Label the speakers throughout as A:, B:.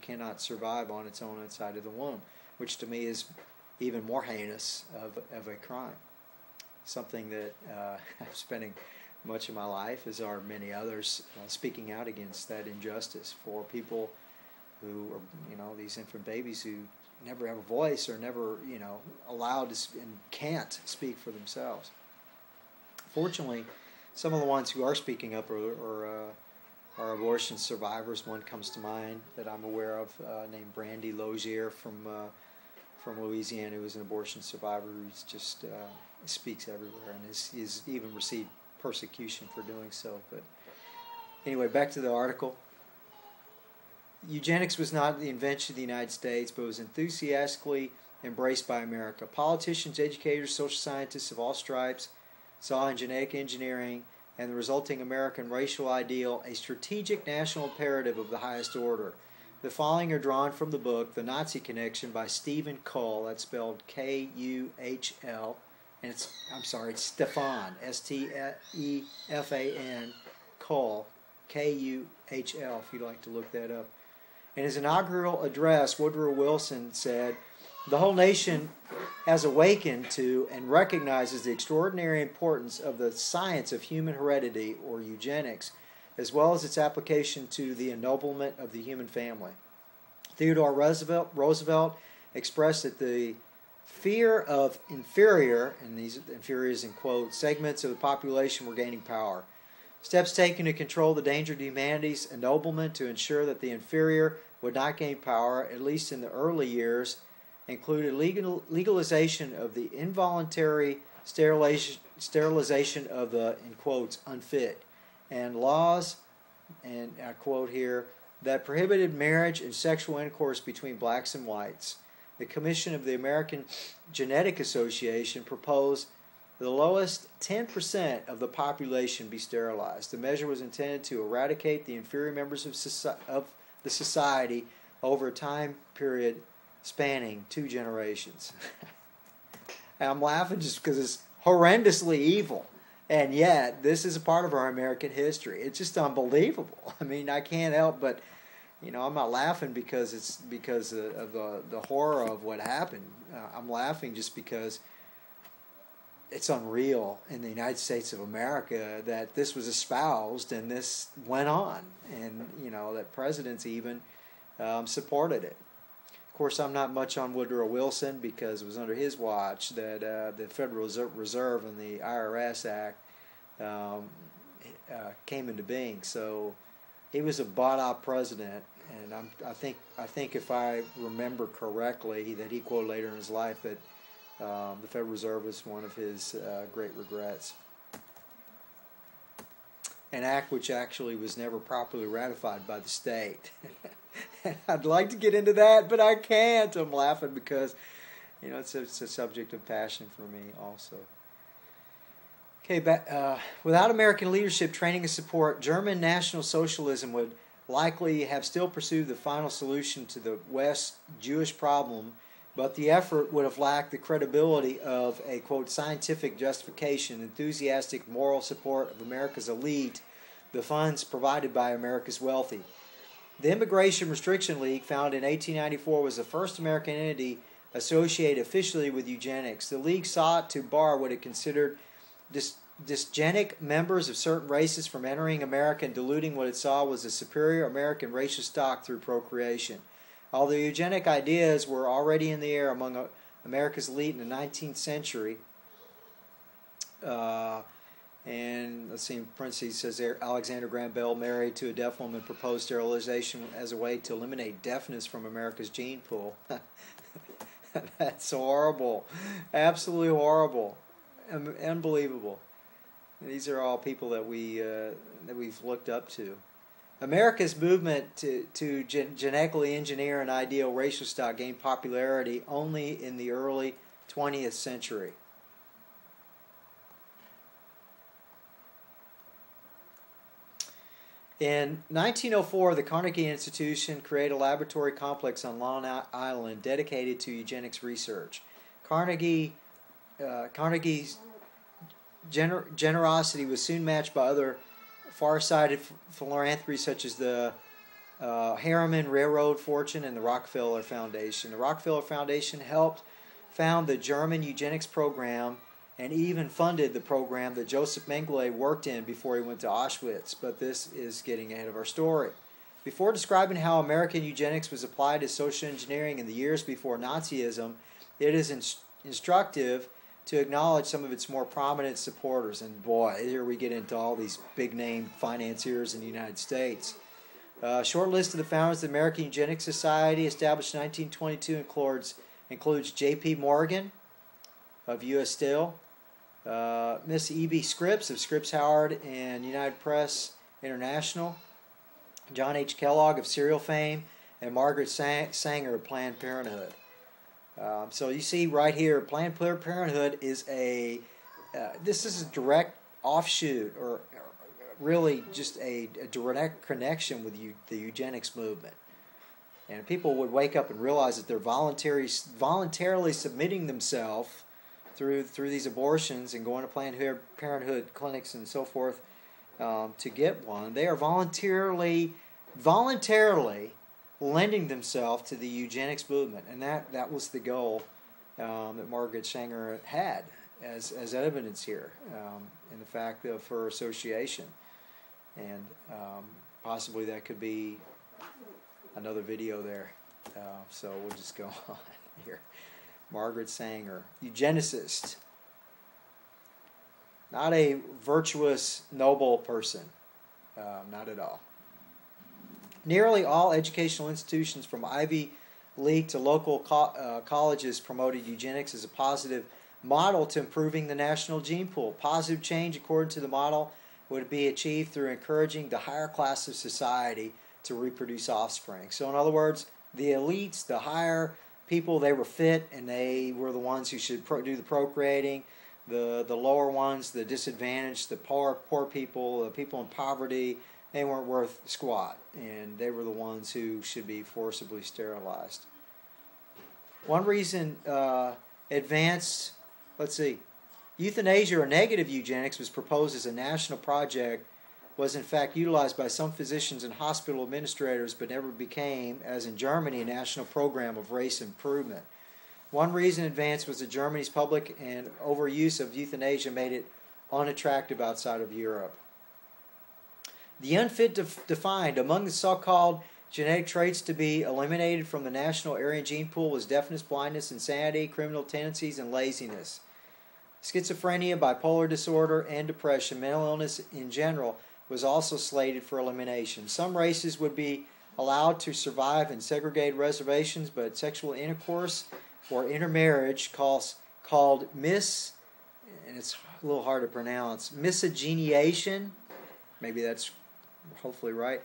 A: cannot survive on its own inside of the womb, which to me is even more heinous of a crime. Something that I'm spending much of my life, as are many others, speaking out against that injustice for people who are, these infant babies who never have a voice or never, allowed to and can't speak for themselves. Fortunately, some of the ones who are speaking up are abortion survivors. One comes to mind that I'm aware of, named Brandy Lozier from Louisiana, who is an abortion survivor who's just speaks everywhere and has even received persecution for doing so. But anyway, back to the article. Eugenics was not the invention of the United States, but was enthusiastically embraced by America. Politicians, educators, social scientists of all stripes saw in genetic engineering and the resulting American racial ideal a strategic national imperative of the highest order. The following are drawn from the book The Nazi Connection by Stephen Kuhl, that's spelled K-U-H-L, and it's Stefan, S-T-E-F-A-N, Kuhl, K-U-H-L, if you'd like to look that up. In his inaugural address, Woodrow Wilson said, "The whole nation has awakened to and recognizes the extraordinary importance of the science of human heredity, or eugenics, as well as its application to the ennoblement of the human family." Theodore Roosevelt expressed that the fear of inferior, and these inferiors in quotes, segments of the population were gaining power. Steps taken to control the danger to humanity's ennoblement to ensure that the inferior would not gain power, at least in the early years, included legalization of the involuntary sterilization of the, in quotes, unfit, and laws, and I quote here, that prohibited marriage and sexual intercourse between blacks and whites. The Commission of the American Genetic Association proposed the lowest 10% of the population be sterilized. The measure was intended to eradicate the inferior members of the society over a time period spanning 2 generations. And I'm laughing just because it's horrendously evil. And yet, this is a part of our American history. It's just unbelievable. I mean, I can't help but, I'm not laughing because of the horror of what happened. I'm laughing just because it's unreal in the United States of America that this was espoused and this went on, and that presidents even supported it. Of course, I'm not much on Woodrow Wilson because it was under his watch that the Federal Reserve and the IRS Act came into being. So he was a bought-out president, and I think if I remember correctly, that he quoted later in his life that the Federal Reserve was one of his great regrets. An act which actually was never properly ratified by the state. I'd like to get into that, but I can't. I'm laughing because, it's a subject of passion for me also. Okay, without American leadership, training, and support, German National Socialism would likely have still pursued the final solution to the West Jewish problem, but the effort would have lacked the credibility of a, quote, scientific justification, enthusiastic moral support of America's elite, the funds provided by America's wealthy. The Immigration Restriction League, founded in 1894, was the first American entity associated officially with eugenics. The league sought to bar what it considered dysgenic members of certain races from entering America and diluting what it saw was a superior American racial stock through procreation. Although eugenic ideas were already in the air among America's elite in the 19th century, and let's see, in parentheses says Alexander Graham Bell, married to a deaf woman, proposed sterilization as a way to eliminate deafness from America's gene pool. That's horrible. Absolutely horrible. Unbelievable. These are all people that we've looked up to. America's movement to genetically engineer an ideal racial stock gained popularity only in the early 20th century. In 1904, the Carnegie Institution created a laboratory complex on Long Island dedicated to eugenics research. Carnegie's generosity was soon matched by other far-sighted philanthropies such as the Harriman Railroad fortune, and the Rockefeller Foundation. The Rockefeller Foundation helped found the German eugenics program and even funded the program that Joseph Mengele worked in before he went to Auschwitz. But this is getting ahead of our story. Before describing how American eugenics was applied to social engineering in the years before Nazism, it is instructive to acknowledge some of its more prominent supporters. And boy, here we get into all these big-name financiers in the United States. A short list of the founders of the American Eugenics Society, established in 1922, includes J.P. Morgan of U.S. Steel, Miss E.B. Scripps of Scripps Howard and United Press International, John H. Kellogg of cereal fame, and Margaret Sanger of Planned Parenthood. So you see right here, Planned Parenthood is this is a direct offshoot, or really just a direct connection with the eugenics movement. And people would wake up and realize that they're voluntarily submitting themselves through these abortions and going to Planned Parenthood clinics and so forth to get one. They are voluntarily lending themselves to the eugenics movement, and that was the goal that Margaret Sanger had as evidence here in the fact of her association. And possibly that could be another video there. So we'll just go on here. Margaret Sanger, eugenicist. Not a virtuous, noble person. Not at all. Nearly all educational institutions from Ivy League to local colleges promoted eugenics as a positive model to improving the national gene pool. Positive change, according to the model, would be achieved through encouraging the higher class of society to reproduce offspring. So in other words, the elites, the higher people, they were fit and they were the ones who should do the procreating. The lower ones, the disadvantaged, the poor people, the people in poverty, they weren't worth squat, and they were the ones who should be forcibly sterilized. One reason euthanasia or negative eugenics was proposed as a national project, was in fact utilized by some physicians and hospital administrators, but never became, as in Germany, a national program of race improvement. One reason advanced was that Germany's public and overuse of euthanasia made it unattractive outside of Europe. The unfit defined among the so-called genetic traits to be eliminated from the national Aryan gene pool was deafness, blindness, insanity, criminal tendencies, and laziness. Schizophrenia, bipolar disorder, and depression, mental illness in general, was also slated for elimination. Some races would be allowed to survive in segregated reservations, but sexual intercourse or intermarriage called and it's a little hard to pronounce, miscegenation, maybe that's hopefully right,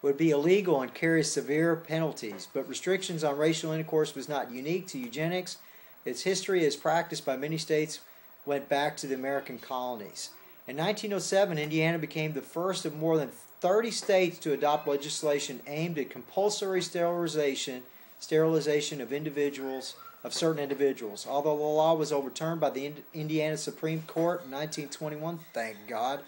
A: would be illegal and carry severe penalties. But restrictions on racial intercourse was not unique to eugenics. Its history as practiced by many states went back to the American colonies. In 1907, Indiana became the first of more than 30 states to adopt legislation aimed at compulsory sterilization of certain individuals. Although the law was overturned by the Indiana Supreme Court in 1921, thank God,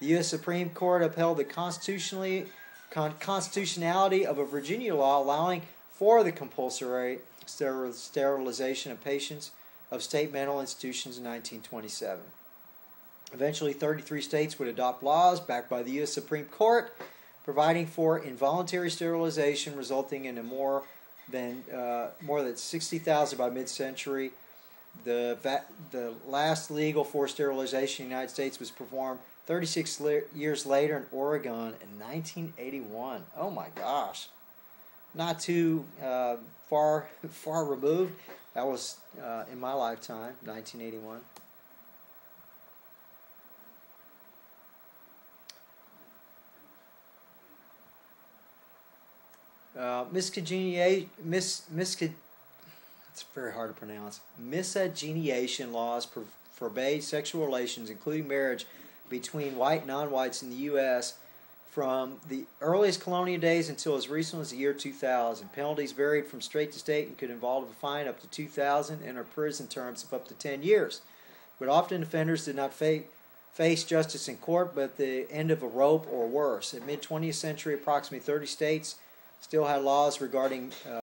A: the U.S. Supreme Court upheld the constitutionality of a Virginia law allowing for the compulsory sterilization of patients of state mental institutions in 1927. Eventually, 33 states would adopt laws backed by the U.S. Supreme Court providing for involuntary sterilization, resulting in more than 60,000 by mid-century. The last legal forced sterilization in the United States was performed 36 years later in Oregon in 1981. Oh my gosh. Not too far removed. That was in my lifetime, 1981. It's very hard to pronounce. Miscegenation laws forbade sexual relations, including marriage, between white and non-whites in the U.S. from the earliest colonial days until as recent as the year 2000. Penalties varied from state to state and could involve a fine up to $2,000 and or prison terms of up to 10 years. But often offenders did not face justice in court, but the end of a rope or worse. In mid-20th century, approximately 30 states still had laws regarding